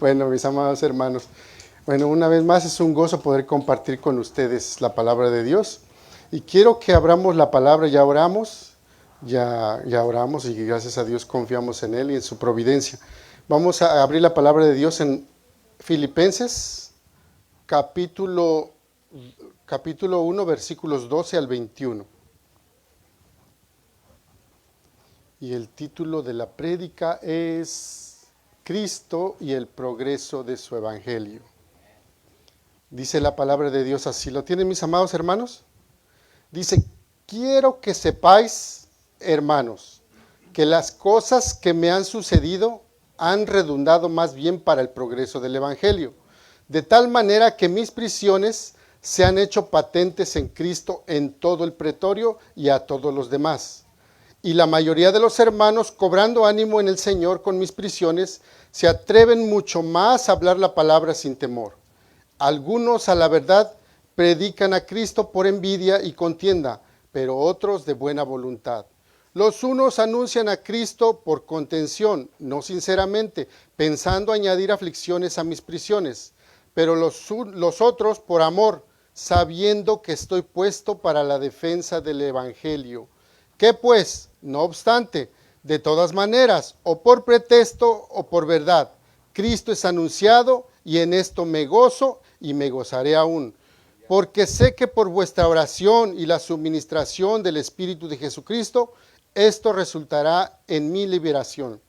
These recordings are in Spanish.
Bueno, mis amados hermanos, bueno, una vez más es un gozo poder compartir con ustedes la palabra de Dios. Y quiero que abramos la palabra, ya oramos y gracias a Dios confiamos en Él y en su providencia. Vamos a abrir la palabra de Dios en Filipenses, capítulo 1, versículos 12 al 21. Y el título de la prédica es Cristo y el progreso de su evangelio. Dice la palabra de Dios así. ¿Lo tienen, mis amados hermanos? Dice, quiero que sepáis, hermanos, que las cosas que me han sucedido han redundado más bien para el progreso del evangelio, de tal manera que mis prisiones se han hecho patentes en Cristo en todo el pretorio y a todos los demás. Y la mayoría de los hermanos, cobrando ánimo en el Señor con mis prisiones, se atreven mucho más a hablar la palabra sin temor. Algunos, a la verdad, predican a Cristo por envidia y contienda, pero otros de buena voluntad. Los unos anuncian a Cristo por contención, no sinceramente, pensando añadir aflicciones a mis prisiones, pero los otros por amor, sabiendo que estoy puesto para la defensa del Evangelio. ¿Qué pues? No obstante, de todas maneras, o por pretexto o por verdad, Cristo es anunciado y en esto me gozo y me gozaré aún. Porque sé que por vuestra oración y la suministración del Espíritu de Jesucristo, esto resultará en mi liberación.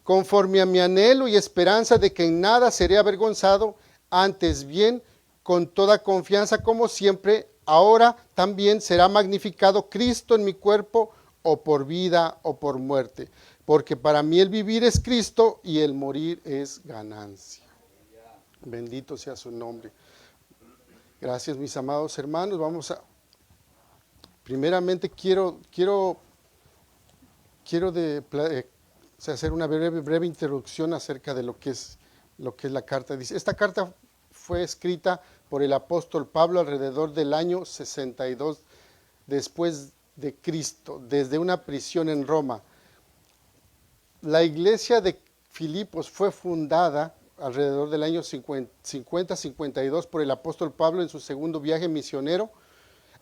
Conforme a mi anhelo y esperanza de que en nada seré avergonzado, antes bien, con toda confianza como siempre, ahora también será magnificado Cristo en mi cuerpo, o por vida o por muerte. Porque para mí el vivir es Cristo y el morir es ganancia. Bendito sea su nombre. Gracias, mis amados hermanos. Primeramente quiero hacer una breve introducción acerca de lo que es la carta. Dice, esta carta fue escrita por el apóstol Pablo alrededor del año 62 después de Cristo, desde una prisión en Roma. La iglesia de Filipos fue fundada alrededor del año 50-52 por el apóstol Pablo en su segundo viaje misionero,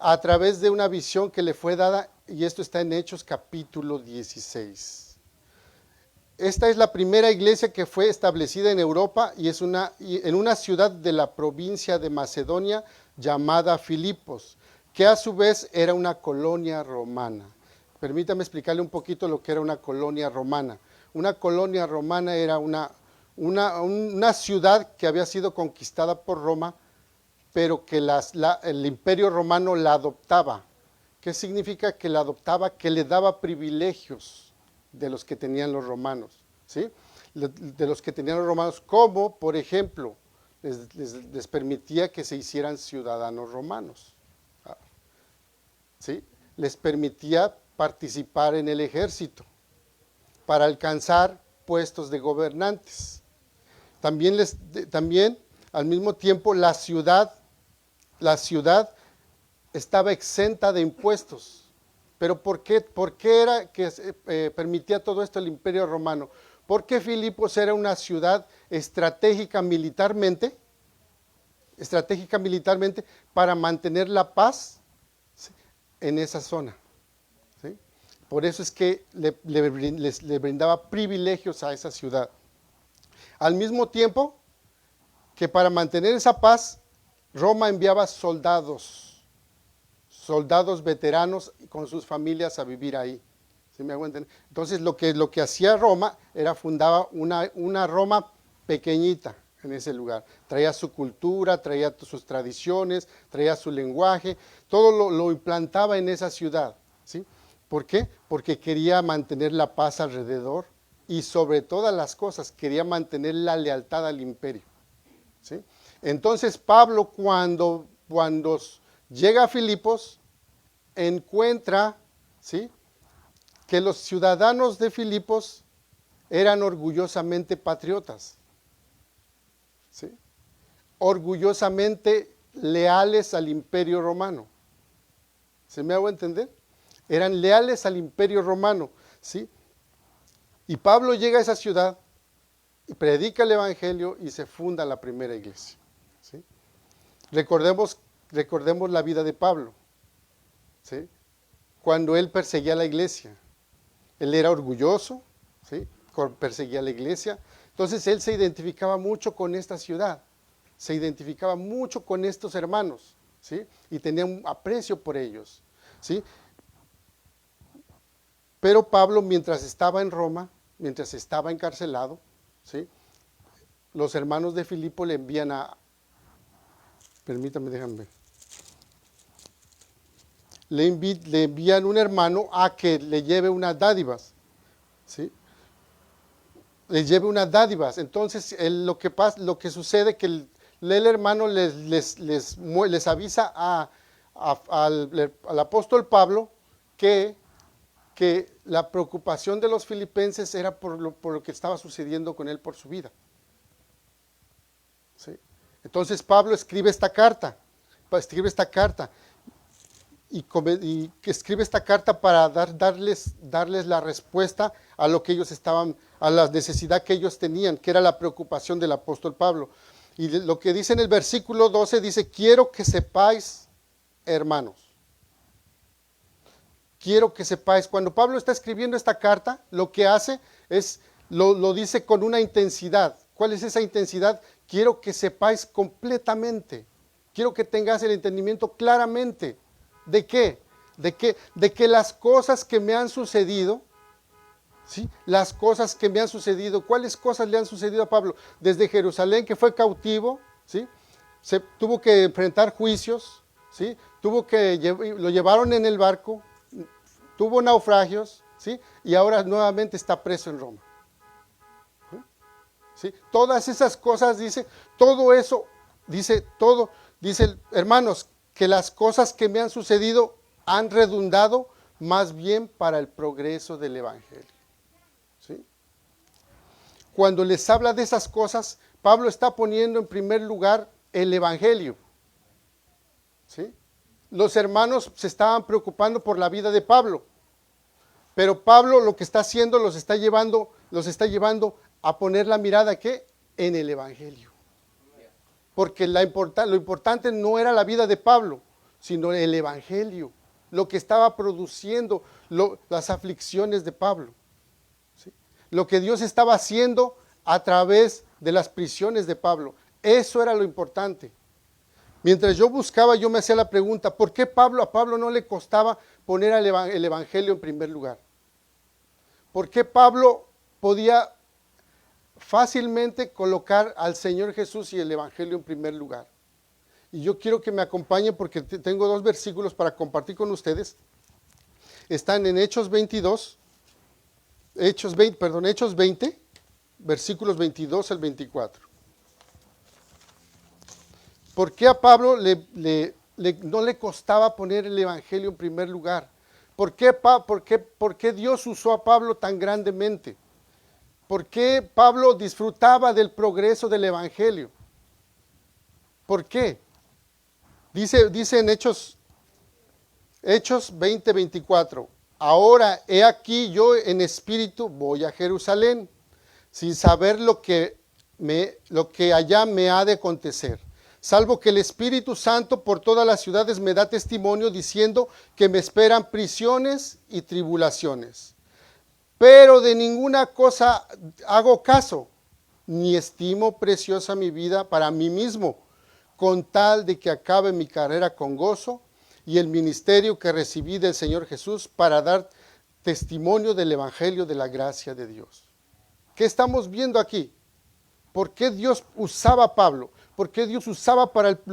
a través de una visión que le fue dada, y esto está en Hechos capítulo 16. Esta es la primera iglesia que fue establecida en Europa y es en una ciudad de la provincia de Macedonia llamada Filipos, que a su vez era una colonia romana. Permítame explicarle un poquito lo que era una colonia romana. Una colonia romana era una ciudad que había sido conquistada por Roma, pero que el imperio romano la adoptaba. ¿Qué significa que la adoptaba? Que le daba privilegios de los que tenían los romanos, ¿sí? De los que tenían los romanos, como por ejemplo, les permitía que se hicieran ciudadanos romanos, ¿sí? Les permitía participar en el ejército para alcanzar puestos de gobernantes. También al mismo tiempo la ciudad estaba exenta de impuestos. ¿Pero por qué era que permitía todo esto el Imperio Romano? Porque Filipos era una ciudad estratégica militarmente para mantener la paz, ¿sí?, en esa zona, ¿sí? Por eso es que le brindaba privilegios a esa ciudad. Al mismo tiempo que para mantener esa paz, Roma enviaba soldados veteranos con sus familias a vivir ahí. ¿Sí me hago entender? Entonces lo que hacía Roma era fundaba una Roma pequeñita en ese lugar. Traía su cultura, traía sus tradiciones, traía su lenguaje, todo lo implantaba en esa ciudad, ¿sí? ¿Por qué? Porque quería mantener la paz alrededor y sobre todas las cosas quería mantener la lealtad al imperio, ¿sí? Entonces Pablo cuando llega a Filipos, encuentra, ¿sí?, que los ciudadanos de Filipos eran orgullosamente patriotas, ¿sí?, orgullosamente leales al imperio romano. ¿Se me hago entender? Eran leales al imperio romano, ¿sí? Y Pablo llega a esa ciudad predica el Evangelio y se funda la primera iglesia. ¿Sí? Recordemos la vida de Pablo. ¿Sí? Cuando él perseguía a la iglesia, él era orgulloso, ¿sí? Perseguía a la iglesia. Entonces él se identificaba mucho con esta ciudad, se identificaba mucho con estos hermanos, ¿sí? Y tenía un aprecio por ellos, ¿sí? Pero Pablo, mientras estaba en Roma, mientras estaba encarcelado, ¿sí? Los hermanos de Filipo le envían permítame, déjame ver. Le envían un hermano a que le lleve unas dádivas, ¿sí? Le lleve unas dádivas. Entonces, lo que sucede que el hermano les avisa al apóstol Pablo que la preocupación de los filipenses era por lo que estaba sucediendo con él por su vida. ¿Sí? Entonces Pablo escribe esta carta y escribe esta carta para darles la respuesta a lo que ellos a la necesidad que ellos tenían, que era la preocupación del apóstol Pablo. Y lo que dice en el versículo 12 dice: quiero que sepáis, hermanos. Quiero que sepáis. Cuando Pablo está escribiendo esta carta, lo que hace es, lo dice con una intensidad. ¿Cuál es esa intensidad? Quiero que sepáis completamente. Quiero que tengas el entendimiento claramente. ¿De qué? De que las cosas que me han sucedido, ¿sí? Las cosas que me han sucedido, ¿cuáles cosas le han sucedido a Pablo? Desde Jerusalén, que fue cautivo, ¿sí? Se tuvo que enfrentar juicios, ¿sí? Lo llevaron en el barco, tuvo naufragios, ¿sí? Y ahora nuevamente está preso en Roma. ¿Sí? Todas esas cosas, dice hermanos, que las cosas que me han sucedido han redundado más bien para el progreso del Evangelio. ¿Sí? Cuando les habla de esas cosas, Pablo está poniendo en primer lugar el Evangelio. ¿Sí? Los hermanos se estaban preocupando por la vida de Pablo, pero Pablo lo que está haciendo los está llevando a poner la mirada ¿qué? En el Evangelio. Porque lo importante no era la vida de Pablo, sino el Evangelio, lo que estaba produciendo las aflicciones de Pablo. ¿Sí? Lo que Dios estaba haciendo a través de las prisiones de Pablo. Eso era lo importante. Mientras yo buscaba, yo me hacía la pregunta, ¿por qué a Pablo no le costaba poner el Evangelio en primer lugar? ¿Por qué Pablo podía fácilmente colocar al Señor Jesús y el Evangelio en primer lugar? Y yo quiero que me acompañen porque tengo 2 versículos para compartir con ustedes. Están en Hechos 20, versículos 22 al 24. ¿Por qué a Pablo no le costaba poner el Evangelio en primer lugar? ¿Por qué Dios usó a Pablo tan grandemente? ¿Por qué Pablo disfrutaba del progreso del Evangelio? ¿Por qué? Dice en Hechos 20:24, ahora he aquí yo en espíritu voy a Jerusalén, sin saber lo que allá me ha de acontecer, salvo que el Espíritu Santo por todas las ciudades me da testimonio diciendo que me esperan prisiones y tribulaciones. Pero de ninguna cosa hago caso, ni estimo preciosa mi vida para mí mismo, con tal de que acabe mi carrera con gozo y el ministerio que recibí del Señor Jesús para dar testimonio del Evangelio de la gracia de Dios. ¿Qué estamos viendo aquí? ¿Por qué Dios usaba a Pablo? ¿Por qué Dios lo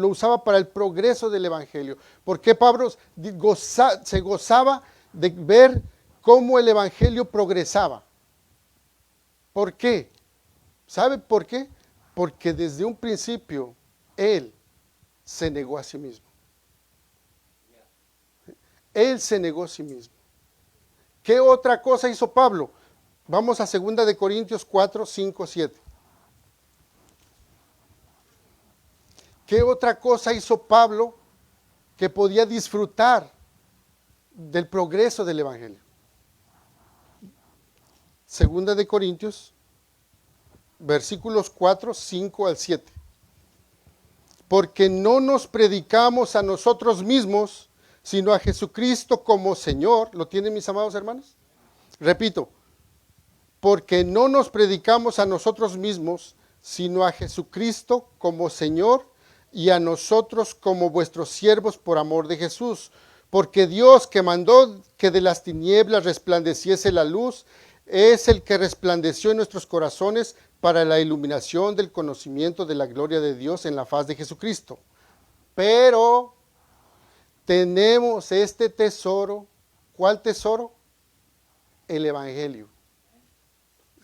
usaba para el progreso del Evangelio? ¿Por qué Pablo se gozaba de ver cómo el Evangelio progresaba? ¿Por qué? ¿Sabe por qué? Porque desde un principio él se negó a sí mismo. Él se negó a sí mismo. ¿Qué otra cosa hizo Pablo? Vamos a 2 Corintios 4, 5, 7. ¿Qué otra cosa hizo Pablo que podía disfrutar del progreso del Evangelio? 2 Corintios versículos 4, 5 al 7. Porque no nos predicamos a nosotros mismos, sino a Jesucristo como Señor. ¿Lo tienen, mis amados hermanos? Repito, porque no nos predicamos a nosotros mismos, sino a Jesucristo como Señor y a nosotros como vuestros siervos por amor de Jesús. Porque Dios, que mandó que de las tinieblas resplandeciese la luz, es el que resplandeció en nuestros corazones para la iluminación del conocimiento de la gloria de Dios en la faz de Jesucristo. Pero tenemos este tesoro. ¿Cuál tesoro? El Evangelio.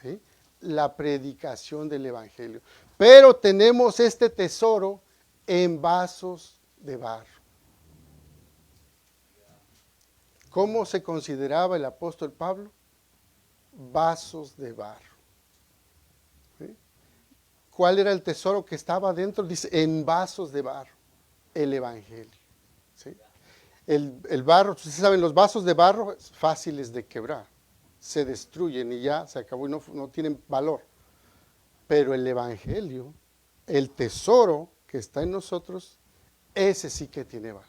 ¿Sí? La predicación del Evangelio. Pero tenemos este tesoro en vasos de barro. ¿Cómo se consideraba el apóstol Pablo? Vasos de barro. ¿Sí? ¿Cuál era el tesoro que estaba dentro? Dice, en vasos de barro, el Evangelio. ¿Sí? El barro, ustedes saben, los vasos de barro fáciles de quebrar, se destruyen y ya se acabó y no tienen valor. Pero el Evangelio, el tesoro que está en nosotros, ese sí que tiene valor.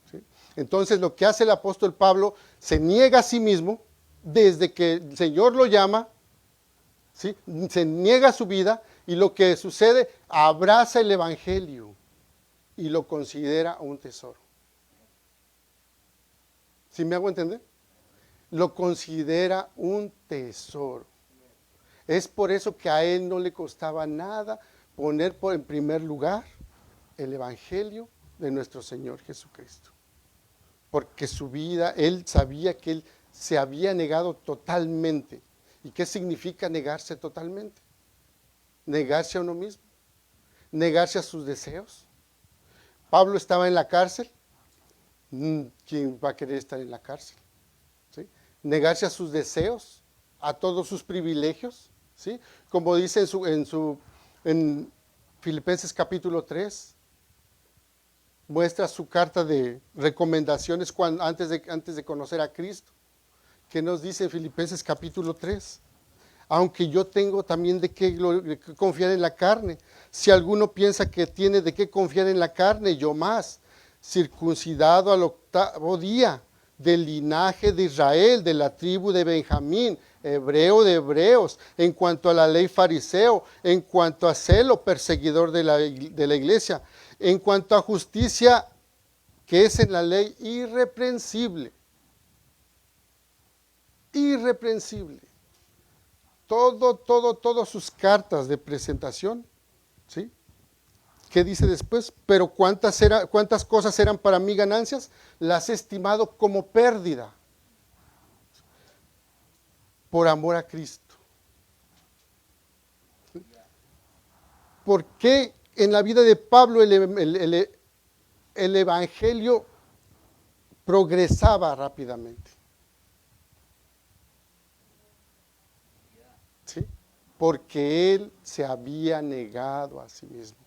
¿Sí? Entonces lo que hace el apóstol Pablo, se niega a sí mismo, desde que el Señor lo llama, ¿sí? Se niega su vida y lo que sucede, abraza el Evangelio y lo considera un tesoro. ¿Sí me hago entender? Lo considera un tesoro. Es por eso que a él no le costaba nada poner en primer lugar el Evangelio de nuestro Señor Jesucristo. Porque su vida, él sabía que él se había negado totalmente. ¿Y qué significa negarse totalmente? Negarse a uno mismo, negarse a sus deseos. Pablo estaba en la cárcel. ¿Quién va a querer estar en la cárcel? ¿Sí? Negarse a sus deseos, a todos sus privilegios, ¿sí? Como dice en Filipenses capítulo 3, muestra su carta de recomendaciones antes de conocer a Cristo. ¿Qué nos dice en Filipenses capítulo 3? Aunque yo tengo también de qué confiar en la carne. Si alguno piensa que tiene de qué confiar en la carne, yo más, circuncidado al 8º día, del linaje de Israel, de la tribu de Benjamín, hebreo de hebreos, en cuanto a la ley fariseo, en cuanto a celo perseguidor de la iglesia, en cuanto a justicia que es en la ley irreprensible. Irreprensible. Todas sus cartas de presentación, ¿sí? ¿Qué dice después? Pero ¿cuántas cosas eran para mí ganancias? Las he estimado como pérdida por amor a Cristo. ¿Por qué en la vida de Pablo el Evangelio progresaba rápidamente? ¿Sí? Porque él se había negado a sí mismo.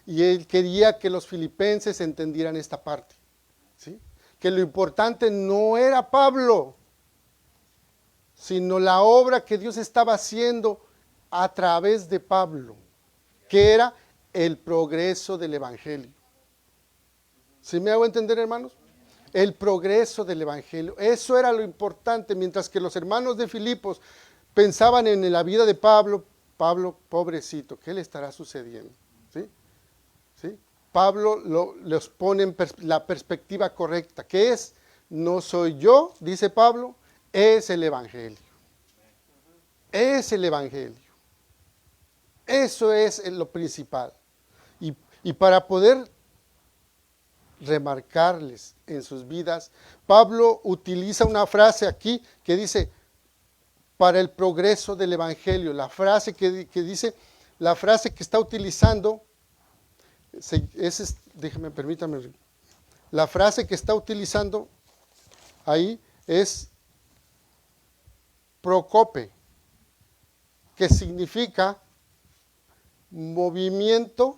Y él quería que los filipenses entendieran esta parte, ¿sí? Que lo importante no era Pablo, sino la obra que Dios estaba haciendo a través de Pablo, que era el progreso del Evangelio. ¿Sí me hago entender, hermanos? El progreso del Evangelio, eso era lo importante, mientras que los hermanos de Filipos pensaban en la vida de Pablo, pobrecito, ¿qué le estará sucediendo? ¿Sí? ¿Sí? Pablo los pone en la perspectiva correcta, que es, no soy yo, dice Pablo, es el Evangelio. Es el Evangelio. Eso es lo principal. Y para poder remarcarles en sus vidas, Pablo utiliza una frase aquí que dice, para el progreso del Evangelio. La frase que dice, la frase que está utilizando, permítame, la frase que está utilizando ahí es procope, que significa movimiento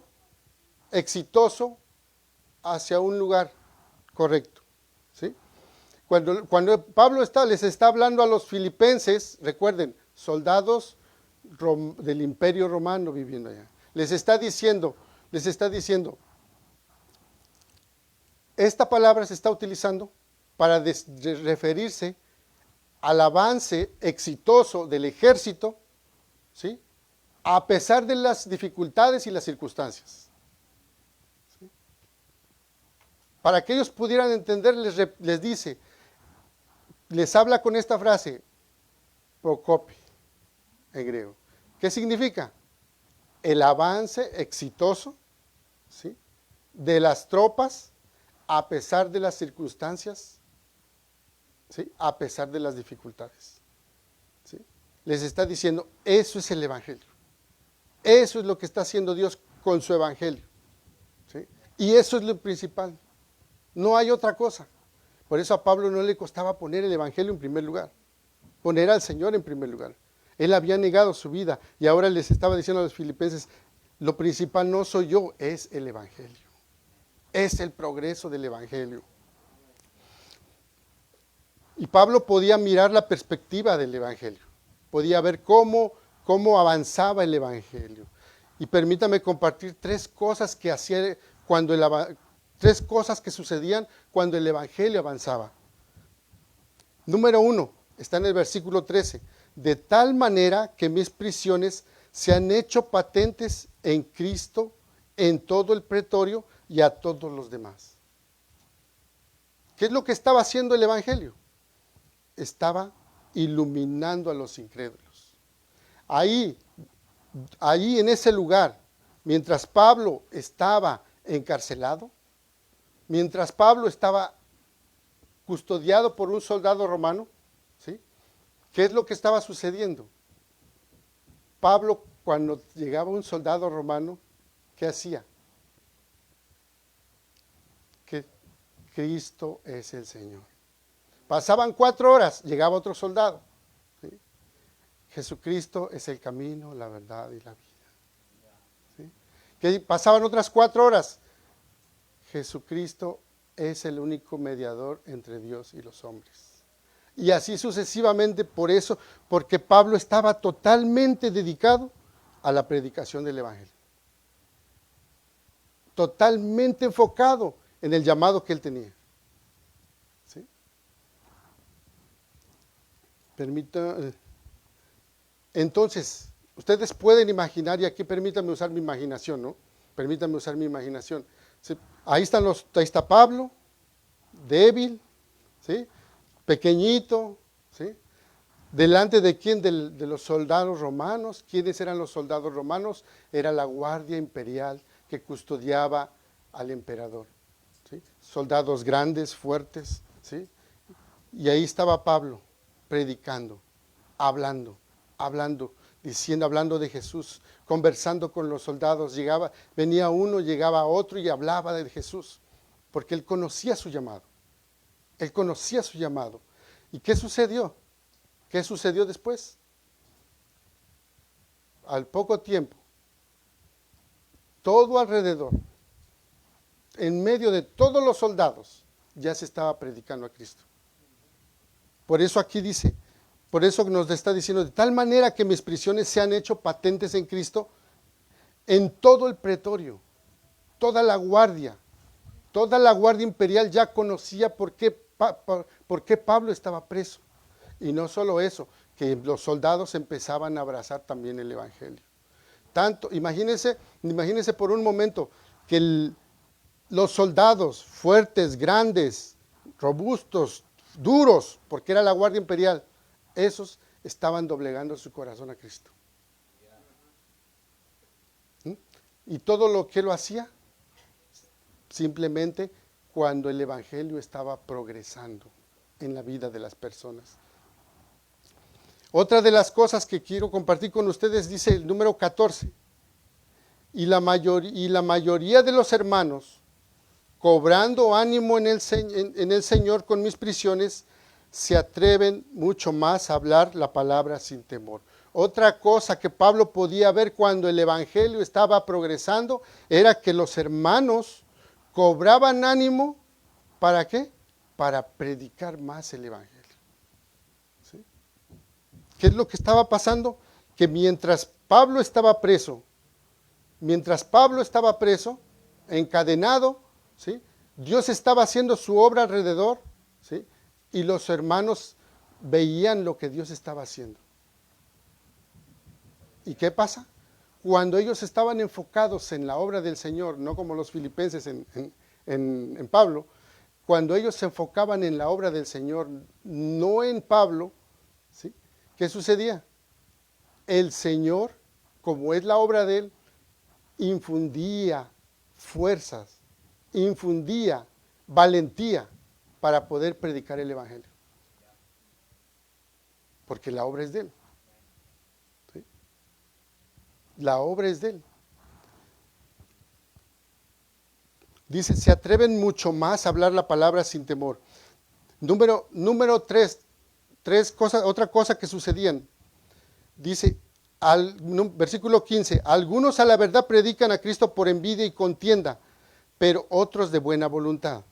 exitoso hacia un lugar correcto, ¿sí? Cuando Pablo les está hablando a los filipenses, recuerden, soldados del Imperio Romano viviendo allá. Les está diciendo, esta palabra se está utilizando para referirse al avance exitoso del ejército, ¿sí?, a pesar de las dificultades y las circunstancias. ¿Sí? Para que ellos pudieran entender, les dice, les habla con esta frase, procopi, en griego. ¿Qué significa? El avance exitoso, ¿sí?, de las tropas a pesar de las circunstancias, ¿sí?, a pesar de las dificultades. ¿Sí? Les está diciendo, eso es el Evangelio. Eso es lo que está haciendo Dios con su Evangelio. ¿Sí? Y eso es lo principal. No hay otra cosa. Por eso a Pablo no le costaba poner el Evangelio en primer lugar. Poner al Señor en primer lugar. Él había negado su vida y ahora les estaba diciendo a los filipenses, lo principal no soy yo, es el Evangelio. Es el progreso del Evangelio. Y Pablo podía mirar la perspectiva del Evangelio. Podía ver cómo avanzaba el Evangelio. Y permítame compartir tres cosas que sucedían cuando el Evangelio avanzaba. Número 1, está en el versículo 13. De tal manera que mis prisiones se han hecho patentes en Cristo, en todo el pretorio y a todos los demás. ¿Qué es lo que estaba haciendo el Evangelio? Estaba iluminando a los incrédulos. Ahí en ese lugar, mientras Pablo estaba encarcelado, mientras Pablo estaba custodiado por un soldado romano, ¿sí?, ¿qué es lo que estaba sucediendo? Pablo, cuando llegaba un soldado romano, ¿qué hacía? Que Cristo es el Señor. Pasaban 4 horas, llegaba otro soldado. ¿Sí? Jesucristo es el camino, la verdad y la vida. ¿Sí? Que pasaban otras 4 horas. Jesucristo es el único mediador entre Dios y los hombres. Y así sucesivamente, porque Pablo estaba totalmente dedicado a la predicación del Evangelio. Totalmente enfocado en el llamado que él tenía. ¿Sí? Entonces, ustedes pueden imaginar, y aquí permítanme usar mi imaginación, ¿no? Permítanme usar mi imaginación. ¿Sí? Ahí está Pablo, débil, ¿sí?, pequeñito, ¿sí? ¿Delante de quién? De los soldados romanos. ¿Quiénes eran los soldados romanos? Era la guardia imperial que custodiaba al emperador. ¿Sí? Soldados grandes, fuertes, ¿sí? Y ahí estaba Pablo predicando, hablando de Jesús, conversando con los soldados. Venía uno, llegaba otro y hablaba de Jesús, porque él conocía su llamado. Él conocía su llamado. ¿Y qué sucedió? ¿Qué sucedió después? Al poco tiempo, todo alrededor, en medio de todos los soldados, ya se estaba predicando a Cristo. Por eso aquí dice, por eso nos está diciendo, de tal manera que mis prisiones se han hecho patentes en Cristo, en todo el pretorio, toda la guardia imperial ya conocía por qué Pablo estaba preso. Y no solo eso, que los soldados empezaban a abrazar también el Evangelio. Imagínense por un momento que los soldados fuertes, grandes, robustos, duros, porque era la guardia imperial, esos estaban doblegando su corazón a Cristo. ¿Mm? Y todo lo que lo hacía, simplemente cuando el Evangelio estaba progresando en la vida de las personas. Otra de las cosas que quiero compartir con ustedes dice el número 14. Y la mayoría de los hermanos, cobrando ánimo en el Señor con mis prisiones, se atreven mucho más a hablar la palabra sin temor. Otra cosa que Pablo podía ver cuando el Evangelio estaba progresando era que los hermanos cobraban ánimo, ¿para qué? Para predicar más el Evangelio. ¿Sí? ¿Qué es lo que estaba pasando? que mientras Pablo estaba preso, encadenado, ¿sí? Dios estaba haciendo su obra alrededor, ¿sí? Y los hermanos veían lo que Dios estaba haciendo. ¿Y qué pasa? Cuando ellos estaban enfocados en la obra del Señor, no como los filipenses en Pablo, cuando ellos se enfocaban en la obra del Señor, no en Pablo, ¿sí? ¿Qué sucedía? El Señor, como es la obra de Él, infundía fuerzas, infundía valentía para poder predicar el Evangelio. Porque la obra es de Él. ¿Sí? La obra es de Él. Dice, se atreven mucho más a hablar la palabra sin temor. Número tres cosas, otra cosa que sucedían. Dice, versículo 15, algunos a la verdad predican a Cristo por envidia y contienda, pero otros de buena voluntad.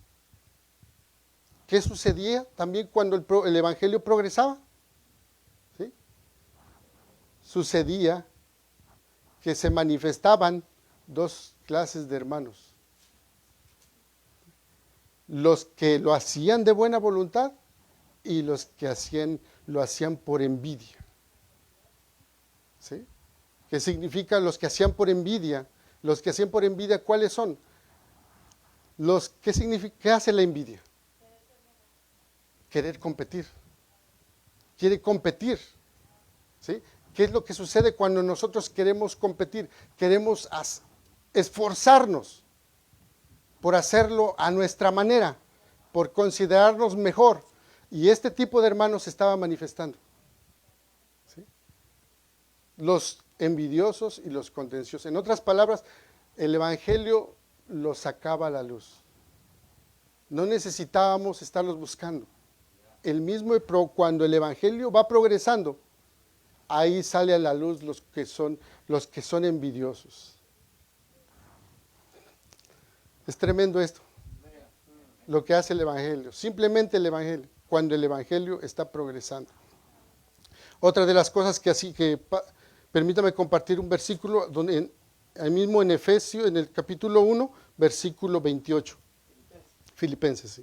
¿Qué sucedía también cuando el Evangelio progresaba? ¿Sí? Sucedía que se manifestaban dos clases de hermanos. Los que lo hacían de buena voluntad y los que lo hacían por envidia. ¿Sí? ¿Qué significa los que hacían por envidia? Los que hacían por envidia, ¿cuáles son? ¿Qué hace la envidia? Querer competir. Quiere competir. ¿Sí? ¿Qué es lo que sucede cuando nosotros queremos competir? Queremos esforzarnos por hacerlo a nuestra manera, por considerarnos mejor. Y este tipo de hermanos se estaba manifestando. ¿Sí? Los envidiosos y los contenciosos. En otras palabras, el Evangelio los sacaba a la luz. No necesitábamos estarlos buscando. Cuando el Evangelio va progresando, ahí sale a la luz los que son envidiosos. Es tremendo esto, lo que hace el Evangelio, simplemente el Evangelio, cuando el Evangelio está progresando. Otra de las cosas permítame compartir un versículo, ahí mismo en Efesios, en el capítulo 1, versículo 28. Filipenses.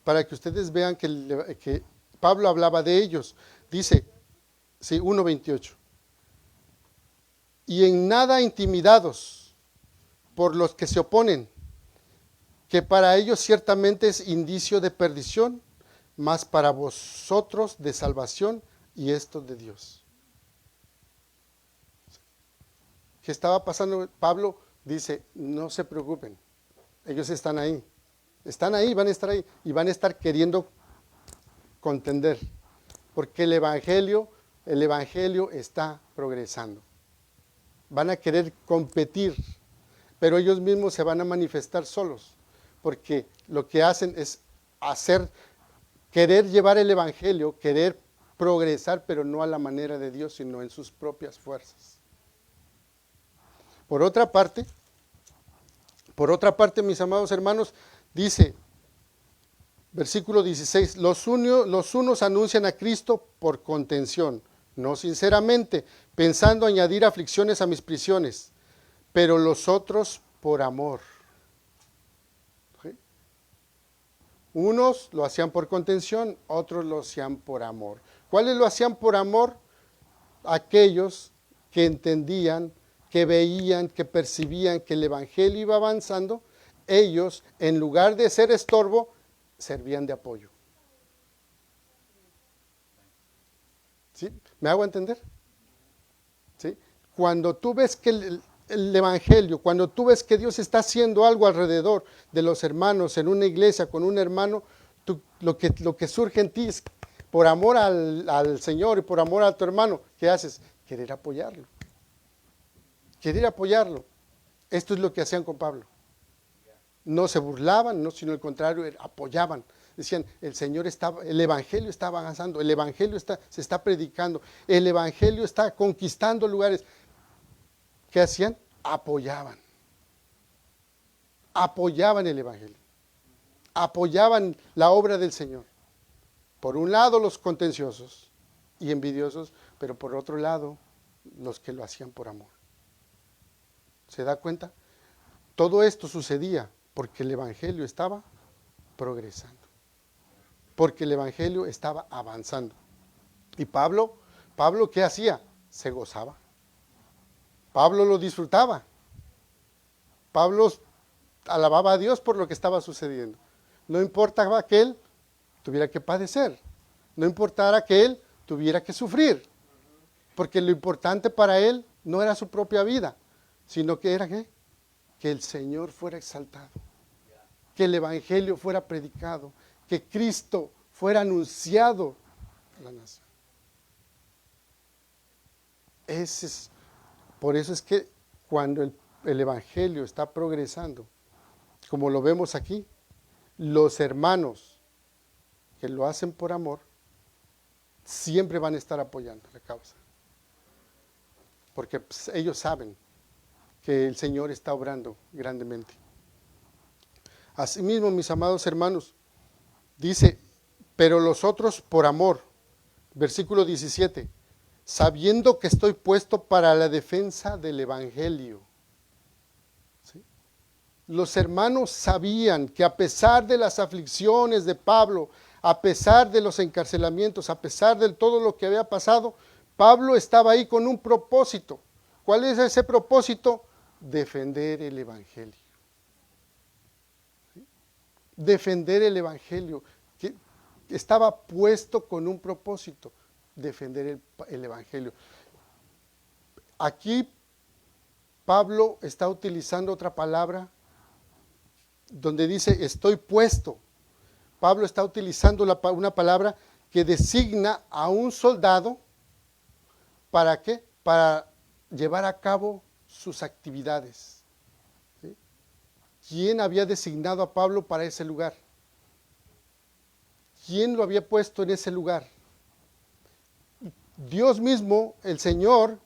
Para que ustedes vean que Pablo hablaba de ellos. Dice, 1:28. Y en nada intimidados por los que se oponen, que para ellos ciertamente es indicio de perdición, mas para vosotros de salvación, y esto de Dios. ¿Qué estaba pasando? Pablo dice, no se preocupen, ellos están ahí, van a estar ahí, y van a estar queriendo contender, porque el Evangelio está progresando. Van a querer competir, pero ellos mismos se van a manifestar solos, porque lo que hacen es querer llevar el Evangelio, querer progresar, pero no a la manera de Dios, sino en sus propias fuerzas. Por otra parte, mis amados hermanos, dice, versículo 16, los unos anuncian a Cristo por contención, no sinceramente, pensando añadir aflicciones a mis prisiones, pero los otros por amor. ¿Sí? Unos lo hacían por contención, otros lo hacían por amor. ¿Cuáles lo hacían por amor? Aquellos que entendían, que veían, que percibían que el Evangelio iba avanzando, ellos, en lugar de ser estorbo, servían de apoyo. ¿Sí? ¿Me hago entender? ¿Sí? Cuando tú ves que el Evangelio, cuando tú ves que Dios está haciendo algo alrededor de los hermanos, en una iglesia, con un hermano, lo que surge en ti es, por amor al Señor y por amor a tu hermano, ¿qué haces? Querer apoyarlo. Querer apoyarlo. Esto es lo que hacían con Pablo. No se burlaban, no, sino al contrario, apoyaban. Decían, el Evangelio está avanzando, el Evangelio se está predicando, el Evangelio está conquistando lugares. ¿Qué hacían? Apoyaban. Apoyaban el Evangelio. Apoyaban la obra del Señor. Por un lado los contenciosos, y envidiosos, pero por otro lado, los que lo hacían por amor. ¿Se da cuenta? Todo esto sucedía porque el Evangelio estaba progresando, porque el Evangelio estaba avanzando. Y Pablo, ¿qué hacía? Se gozaba. Pablo lo disfrutaba. Pablo alababa a Dios por lo que estaba sucediendo. No importaba que él tuviera que padecer, no importara que él tuviera que sufrir, porque lo importante para él no era su propia vida, sino que era ¿qué? Que el Señor fuera exaltado, que el Evangelio fuera predicado, que Cristo fuera anunciado a la nación. Por eso es que cuando el Evangelio está progresando, como lo vemos aquí, los hermanos que lo hacen por amor, siempre van a estar apoyando la causa. Porque pues, ellos saben que el Señor está obrando grandemente. Asimismo, mis amados hermanos, dice, pero los otros por amor, versículo 17, sabiendo que estoy puesto para la defensa del Evangelio. ¿Sí? Los hermanos sabían que a pesar de las aflicciones de Pablo, a pesar de los encarcelamientos, a pesar de todo lo que había pasado, Pablo estaba ahí con un propósito. ¿Cuál es ese propósito? Defender el Evangelio. ¿Sí? Defender el Evangelio, que estaba puesto con un propósito, defender el Evangelio. Aquí Pablo está utilizando otra palabra donde dice estoy puesto. Pablo está utilizando una palabra que designa a un soldado, ¿para qué? Para llevar a cabo sus actividades. ¿Sí? ¿Quién había designado a Pablo para ese lugar? ¿Quién lo había puesto en ese lugar? Dios mismo, el Señor,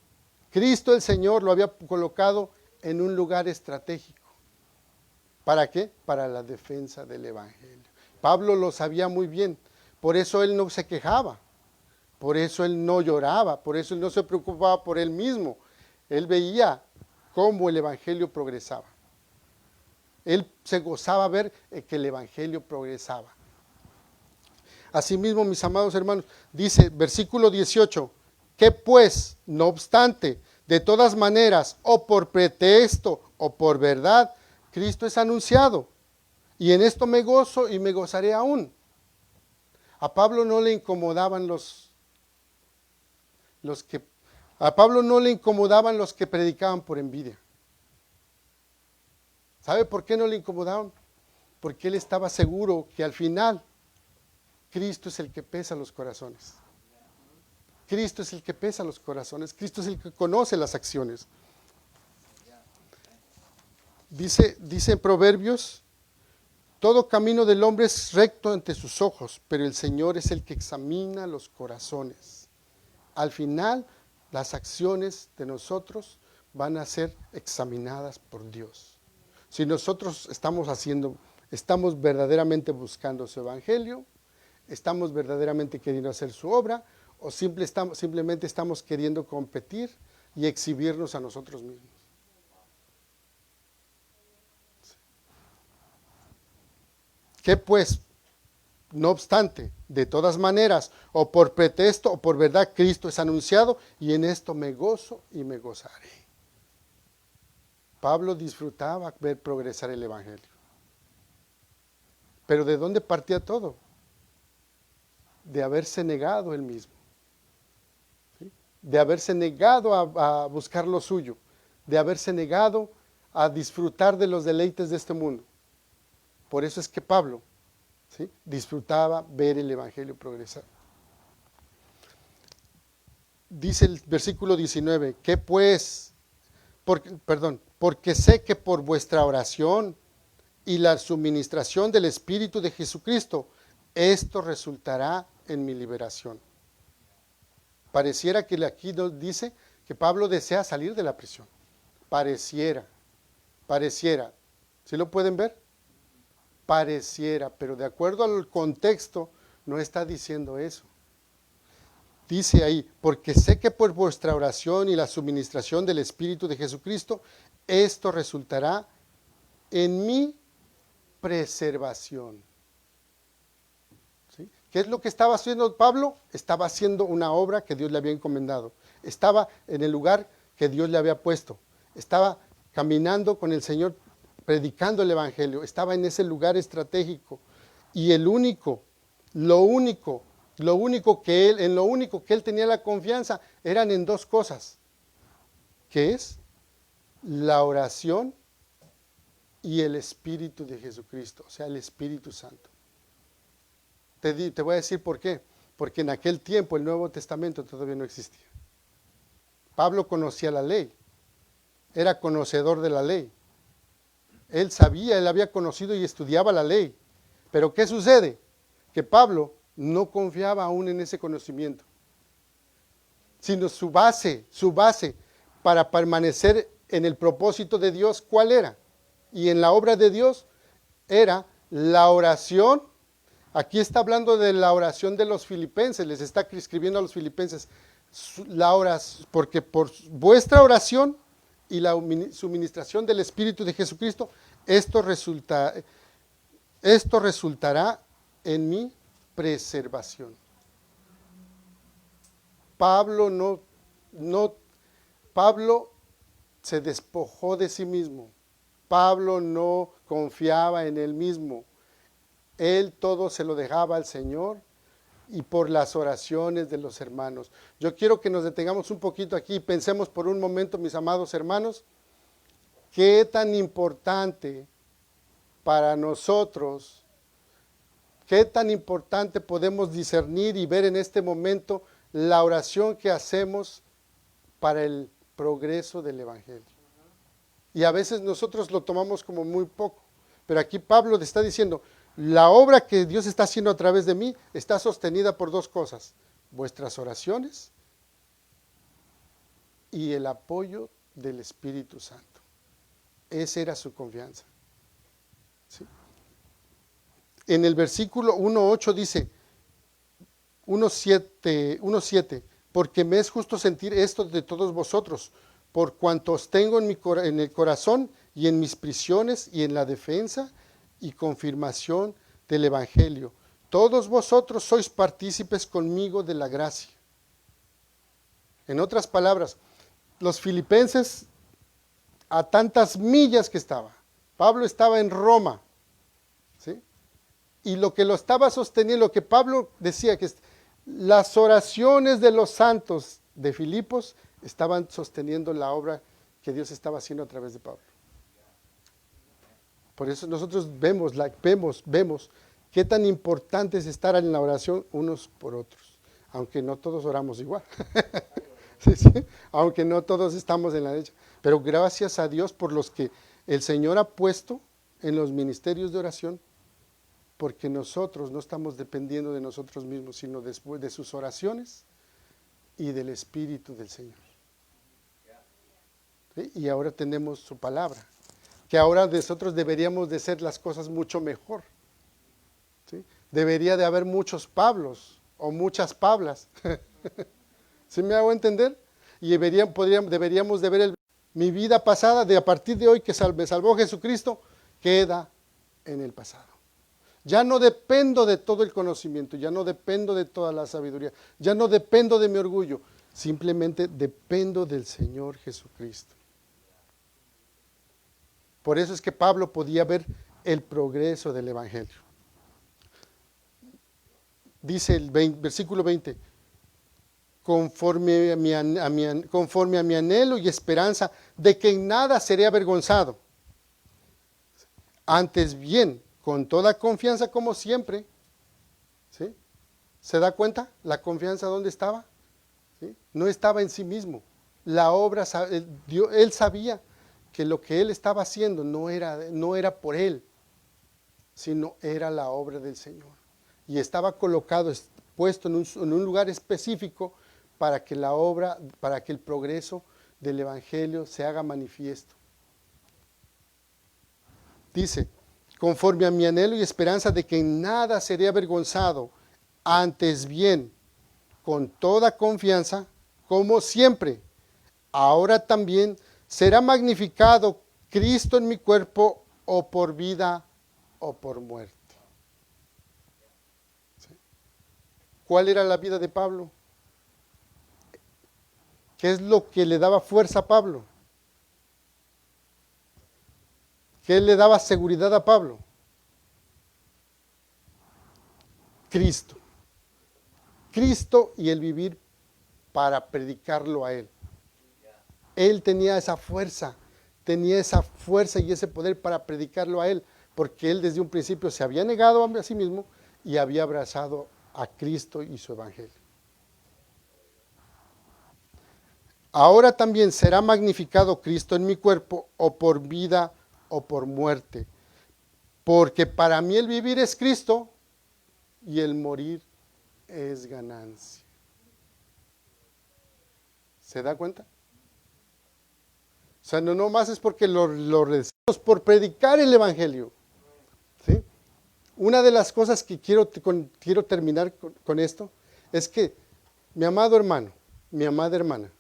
Cristo el Señor, lo había colocado en un lugar estratégico. ¿Para qué? Para la defensa del Evangelio. Pablo lo sabía muy bien, por eso él no se quejaba, por eso él no lloraba, por eso él no se preocupaba por él mismo. Él veía cómo el Evangelio progresaba. Él se gozaba ver que el Evangelio progresaba. Asimismo, mis amados hermanos, dice, versículo 18, que pues, no obstante, de todas maneras, o por pretexto, o por verdad, Cristo es anunciado. Y en esto me gozo y me gozaré aún. A Pablo no le incomodaban a Pablo no le incomodaban los que predicaban por envidia. ¿Sabe por qué no le incomodaban? Porque él estaba seguro que al final Cristo es el que pesa los corazones. Cristo es el que pesa los corazones. Cristo es el que conoce las acciones. Dice en Proverbios, todo camino del hombre es recto ante sus ojos, pero el Señor es el que examina los corazones. Al final, las acciones de nosotros van a ser examinadas por Dios. Si nosotros estamos verdaderamente buscando su evangelio, estamos verdaderamente queriendo hacer su obra, o simplemente estamos queriendo competir y exhibirnos a nosotros mismos. ¿Qué pues? No obstante, de todas maneras, o por pretexto o por verdad, Cristo es anunciado, y en esto me gozo y me gozaré. Pablo disfrutaba ver progresar el Evangelio. Pero ¿de dónde partía todo? De haberse negado él mismo. ¿Sí? De haberse negado a buscar lo suyo. De haberse negado a disfrutar de los deleites de este mundo. Por eso es que Pablo, ¿sí?, disfrutaba ver el Evangelio progresar. Dice el versículo 19, que pues, porque sé que por vuestra oración y la suministración del Espíritu de Jesucristo, esto resultará en mi liberación. Pareciera que aquí nos dice que Pablo desea salir de la prisión. Pareciera. ¿Sí lo pueden ver? Pareciera, pero de acuerdo al contexto no está diciendo eso. Dice ahí, porque sé que por vuestra oración y la suministración del Espíritu de Jesucristo, esto resultará en mi preservación. ¿Sí? ¿Qué es lo que estaba haciendo Pablo? Estaba haciendo una obra que Dios le había encomendado. Estaba en el lugar que Dios le había puesto. Estaba caminando con el Señor, predicando el Evangelio. Estaba en ese lugar estratégico. Y lo único que él tenía la confianza eran en dos cosas, que es la oración y el Espíritu de Jesucristo, o sea, el Espíritu Santo. Te voy a decir por qué. Porque en aquel tiempo el Nuevo Testamento todavía no existía. Pablo conocía la ley, era conocedor de la ley. Él sabía, él había conocido y estudiaba la ley. Pero ¿qué sucede? Que Pablo no confiaba aún en ese conocimiento, sino su base para permanecer en el propósito de Dios, ¿cuál era? Y en la obra de Dios era la oración. Aquí está hablando de la oración de los filipenses, les está escribiendo a los filipenses, porque por vuestra oración y la suministración del Espíritu de Jesucristo, esto resultará en mi preservación. Pablo Pablo se despojó de sí mismo. Pablo no confiaba en él mismo. Él todo se lo dejaba al Señor y por las oraciones de los hermanos. Yo quiero que nos detengamos un poquito aquí y pensemos por un momento, mis amados hermanos, qué tan importante para nosotros, qué tan importante podemos discernir y ver en este momento la oración que hacemos para el progreso del Evangelio. Y a veces nosotros lo tomamos como muy poco, pero aquí Pablo le está diciendo, la obra que Dios está haciendo a través de mí está sostenida por dos cosas, vuestras oraciones y el apoyo del Espíritu Santo. Esa era su confianza. ¿Sí? En el versículo 1.8 dice, 1.7, porque me es justo sentir esto de todos vosotros, por cuanto os tengo en el corazón y en mis prisiones y en la defensa y confirmación del Evangelio. Todos vosotros sois partícipes conmigo de la gracia. En otras palabras, los filipenses, a tantas millas que estaba, Pablo estaba en Roma, ¿sí? Y lo que lo estaba sosteniendo, lo que Pablo decía, que las oraciones de los santos de Filipos estaban sosteniendo la obra que Dios estaba haciendo a través de Pablo. Por eso nosotros vemos qué tan importante es estar en la oración unos por otros, aunque no todos oramos igual, ¿sí? Aunque no todos estamos en la derecha, pero gracias a Dios por los que el Señor ha puesto en los ministerios de oración, porque nosotros no estamos dependiendo de nosotros mismos, sino después de sus oraciones y del Espíritu del Señor. ¿Sí? Y ahora tenemos su palabra, que ahora nosotros deberíamos de hacer las cosas mucho mejor. ¿Sí? Debería de haber muchos Pablos o muchas Pablas. ¿Sí me hago entender? Y deberíamos de ver mi vida pasada, de a partir de hoy que me salvó Jesucristo, queda en el pasado. Ya no dependo de todo el conocimiento, ya no dependo de toda la sabiduría, ya no dependo de mi orgullo, simplemente dependo del Señor Jesucristo. Por eso es que Pablo podía ver el progreso del Evangelio. Dice el versículo 20, conforme a mi anhelo y esperanza de que en nada seré avergonzado. Antes bien, con toda confianza como siempre. ¿Sí? ¿Se da cuenta? La confianza, ¿dónde estaba? ¿Sí? No estaba en sí mismo. La obra, él sabía que lo que él estaba haciendo no era por él, sino era la obra del Señor. Y estaba colocado, puesto en un lugar específico para que el progreso del Evangelio se haga manifiesto. Dice, conforme a mi anhelo y esperanza de que en nada seré avergonzado, antes bien, con toda confianza, como siempre, ahora también será magnificado Cristo en mi cuerpo, o por vida o por muerte. ¿Sí? ¿Cuál era la vida de Pablo? ¿Qué es lo que le daba fuerza a Pablo? ¿Qué le daba seguridad a Pablo? Cristo. Cristo y el vivir para predicarlo a Él. Él tenía esa fuerza y ese poder para predicarlo a Él, porque Él desde un principio se había negado a sí mismo y había abrazado a Cristo y su evangelio. Ahora también será magnificado Cristo en mi cuerpo, o por vida o por muerte, porque para mí el vivir es Cristo y el morir es ganancia. ¿Se da cuenta? O sea, no más es porque lo recibimos por predicar el evangelio. ¿Sí? Una de las cosas que quiero terminar con esto es que, mi amado hermano, mi amada hermana,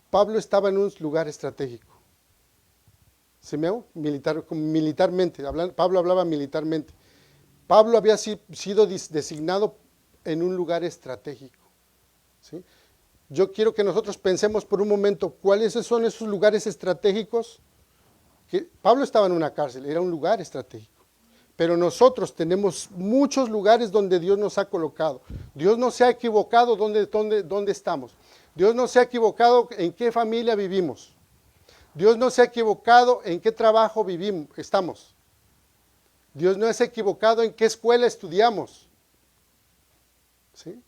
Pablo estaba en un lugar estratégico. ¿Se me hago? Militarmente. Pablo hablaba militarmente. Pablo había sido designado en un lugar estratégico. ¿Sí? Yo quiero que nosotros pensemos por un momento cuáles son esos lugares estratégicos. Pablo estaba en una cárcel, era un lugar estratégico. Pero nosotros tenemos muchos lugares donde Dios nos ha colocado. Dios no se ha equivocado donde estamos. Dios no se ha equivocado en qué familia vivimos. Dios no se ha equivocado en qué trabajo estamos. Dios no se ha equivocado en qué escuela estudiamos. ¿Sí?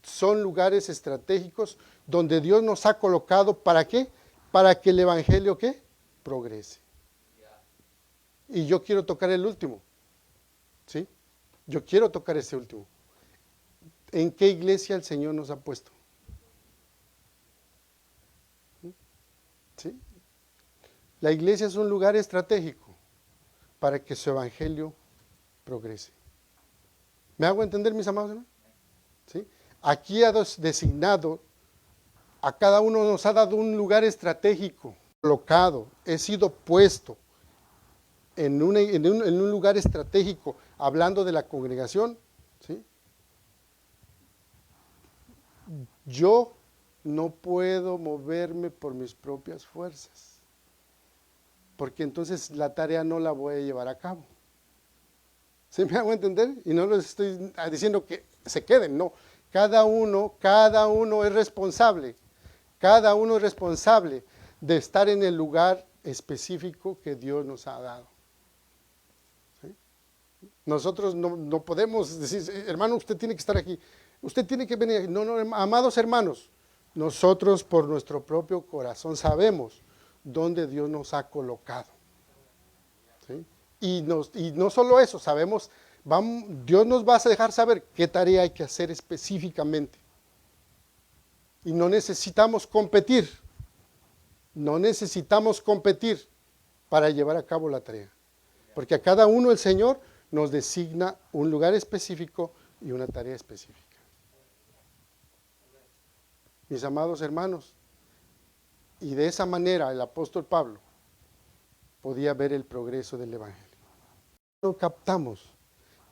Son lugares estratégicos donde Dios nos ha colocado, ¿para qué? Para que el evangelio, ¿qué? Progrese. Y yo quiero tocar el último. ¿Sí? Yo quiero tocar ese último. ¿En qué iglesia el Señor nos ha puesto? ¿Sí? La iglesia es un lugar estratégico para que su evangelio progrese. ¿Me hago entender, mis amados hermanos? ¿Sí? Aquí ha designado, a cada uno nos ha dado un lugar estratégico, colocado, he sido puesto en un lugar estratégico, hablando de la congregación. ¿Sí? Yo no puedo moverme por mis propias fuerzas, porque entonces la tarea no la voy a llevar a cabo. ¿Sí me hago entender? Y no les estoy diciendo que se queden, no. Cada uno es responsable. Cada uno es responsable de estar en el lugar específico que Dios nos ha dado. ¿Sí? Nosotros no podemos decir, hermano, usted tiene que estar aquí. Usted tiene que venir. No, amados hermanos, nosotros por nuestro propio corazón sabemos dónde Dios nos ha colocado. ¿Sí? Y no solo eso, sabemos, Dios nos va a dejar saber qué tarea hay que hacer específicamente. Y no necesitamos competir para llevar a cabo la tarea. Porque a cada uno el Señor nos designa un lugar específico y una tarea específica. Mis amados hermanos, y de esa manera el apóstol Pablo podía ver el progreso del evangelio. No captamos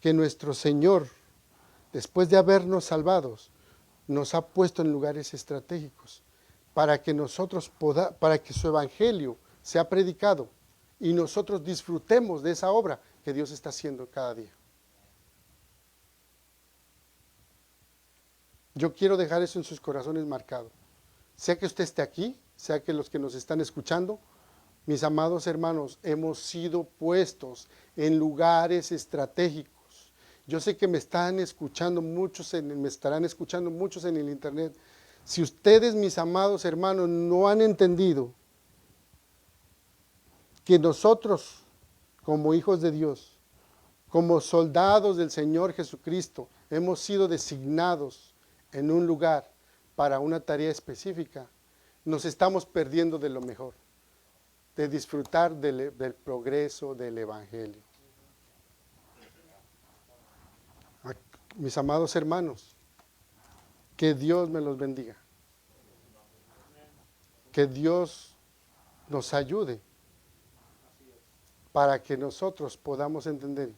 que nuestro Señor, después de habernos salvados, nos ha puesto en lugares estratégicos para que para que su evangelio sea predicado y nosotros disfrutemos de esa obra que Dios está haciendo cada día. Yo quiero dejar eso en sus corazones marcado. Sea que usted esté aquí, sea que los que nos están escuchando, mis amados hermanos, hemos sido puestos en lugares estratégicos. Yo sé que me estarán escuchando muchos en el internet. Si ustedes, mis amados hermanos, no han entendido que nosotros, como hijos de Dios, como soldados del Señor Jesucristo, hemos sido designados en un lugar para una tarea específica, nos estamos perdiendo de lo mejor, de disfrutar del progreso del evangelio. Mis amados hermanos, que Dios me los bendiga. Que Dios nos ayude para que nosotros podamos entender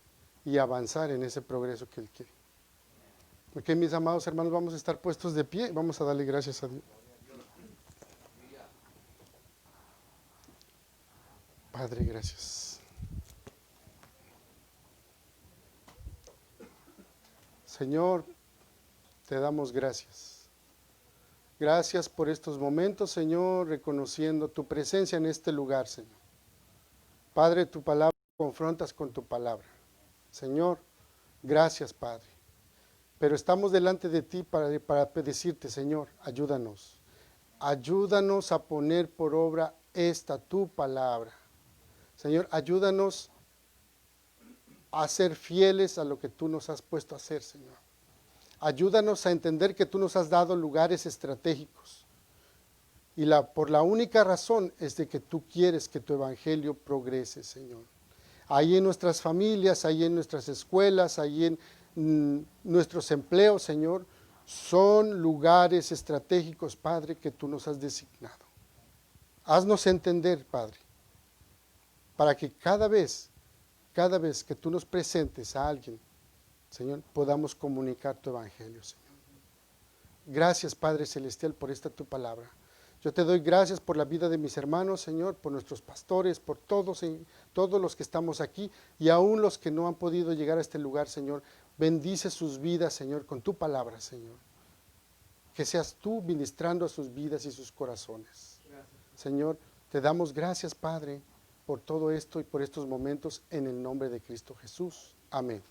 y avanzar en ese progreso que Él quiere. Porque mis amados hermanos, vamos a estar puestos de pie, vamos a darle gracias a Dios. Padre, gracias. Señor, te damos gracias. Gracias por estos momentos, Señor, reconociendo tu presencia en este lugar, Señor. Padre, tu palabra confrontas con tu palabra. Señor, gracias, Padre. Pero estamos delante de ti para decirte, Señor, ayúdanos. Ayúdanos a poner por obra esta tu palabra. Señor, ayúdanos a ser fieles a lo que tú nos has puesto a hacer, Señor. Ayúdanos a entender que tú nos has dado lugares estratégicos. Y por la única razón es de que tú quieres que tu evangelio progrese, Señor. Ahí en nuestras familias, ahí en nuestras escuelas, ahí en nuestros empleos, Señor, son lugares estratégicos, Padre, que tú nos has designado. Haznos entender, Padre, para que cada vez que tú nos presentes a alguien, Señor, podamos comunicar tu evangelio, Señor. Gracias, Padre Celestial, por esta tu palabra. Yo te doy gracias por la vida de mis hermanos, Señor, por nuestros pastores, por todos los que estamos aquí y aún los que no han podido llegar a este lugar, Señor. Bendice sus vidas, Señor, con tu palabra, Señor. Que seas tú ministrando a sus vidas y sus corazones. Gracias. Señor, te damos gracias, Padre, por todo esto y por estos momentos en el nombre de Cristo Jesús. Amén.